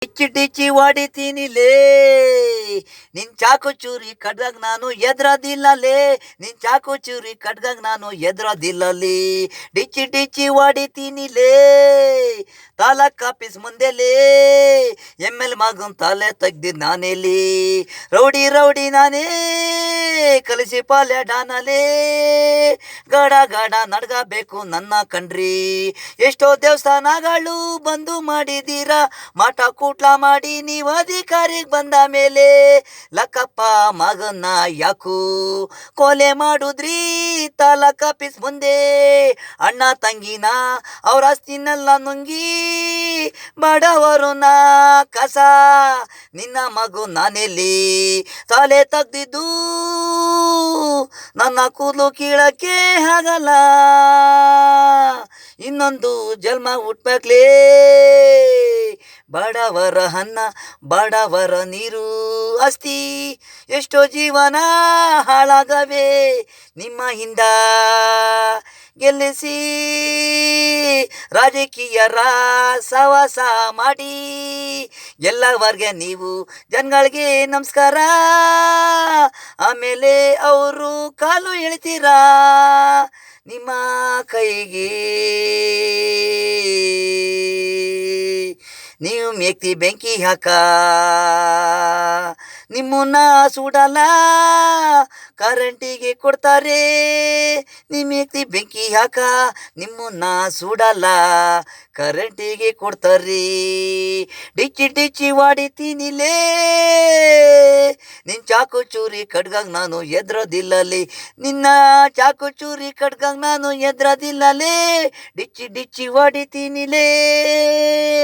ಡಿಚ್ಚಿ ಡಿಚ್ಚಿ ಹೊಡಿತೀನಿಲೇ ನಿನ್ ಚಾಕು ಚೂರಿ ಕಡ್ದಾಗ ನಾನು ಎದ್ರದಿಲ್ಲಲೇ ನಿನ್ ಚಾಕು ಚೂರಿ ಕಡ್ದಾಗ ನಾನು ಎದ್ರದಿಲ್ಲಲೇ ಡಿಚ್ಚಿ ಡಿಚ್ಚಿ ಹೊಡಿತೀನಿಲೇ ತಾಲೂಕ್ ಆಫೀಸ್ ಮುಂದೆಲೇ ಎಲ್ ಮಗನ್ ತಲೆ ತೆಗ್ದಿದ್ ನಾನೇಲಿ ರೌಡಿ ರೌಡಿ ನಾನೇ ಕಲಿಸಿ ಪಾಲ್ಯ ಡಾನಲೇ ಗಡ ಗಡ ನಡ್ಗಬೇಕು ನನ್ನ ಕಣ್ರಿ ಎಷ್ಟೋ ದೇವಸ್ಥಾನಗಳು ಬಂದು ಮಾಡಿದೀರಾ ಮಾಟ ಕೂಟ್ಲ ಮಾಡಿ ನೀವು ಅಧಿಕಾರಿಗೆ ಬಂದ ಮೇಲೆ ಲಕ್ಕಪ್ಪ ಮಗನ್ನ ಯಾಕು ಕೊಲೆ ಮಾಡುದ್ರಿ ತಾಲೂಕ್ ಆಫೀಸ್ ಮುಂದೆ ಅಣ್ಣ ತಂಗಿನ ಅವ್ರ ಆಸ್ತಿನೆಲ್ಲ ನುಂಗಿ ಬಡವರು ನಾ ಕಸ ನಿನ್ನ ಮಗು ನಾನೆಲ್ಲಿ ತಲೆ ತೆಗ್ದಿದ್ದು ನನ್ನ ಕೂದಲು ಕೀಳಕ್ಕೆ ಆಗಲ್ಲ ಇನ್ನೊಂದು ಜನ್ಮ ಹುಟ್ಬೇಕ್ಲೇ ಬಡವರ ಅನ್ನ ಬಡವರ ನೀರು ಆಸ್ತಿ ಎಷ್ಟೋ ಜೀವನ ಹಾಳಾಗವೆ ನಿಮ್ಮ ಹಿಂದ ಗೆಲ್ಲಿಸಿ ರಾಜಕೀಯರ ಸವಾಸ ಮಾಡಿ ಎಲ್ಲವರ್ಗೆ ನೀವು ಜನಗಳಿಗೆ ನಮಸ್ಕಾರ ಆಮೇಲೆ ಅವರು ಕಾಲು ಎಳಿತೀರಾ ನಿಮ್ಮ ಕೈಗೆ ನೀವು ಮೇಕ್ತಿ ಬೆಂಕಿ ಹಾಕ ನಿಮ್ಮನ್ನ ಸುಡಲ್ಲ ಕರೆಂಟಿಗೆ ಕೊಡ್ತಾರೆ ನಿಮ್ಮೆಕ್ತಿ ಬೆಂಕಿ ಹಾಕ ನಿಮ್ಮನ್ನ ಸುಡಲ್ಲ ಕರೆಂಟಿಗೆ ಕೊಡ್ತಾರೆ ಡಿಚ್ಚಿ ಡಿಚ್ಚಿ ಹೊಡಿತೀನಿಲೇ ನಿನ್ನ ಚಾಕು ಚೂರಿ ಕಡ್ಗಾಗ ನಾನು ಎದ್ರೋದಿಲ್ಲಲೇ ನಿನ್ನ ಚಾಕು ಚೂರಿ ಕಡ್ಗಾಗ ನಾನು ಎದ್ರೋದಿಲ್ಲಲೇ ಡಿಚ್ಚಿ ಡಿಚ್ಚಿ ಹೊಡಿತೀನಿಲೇ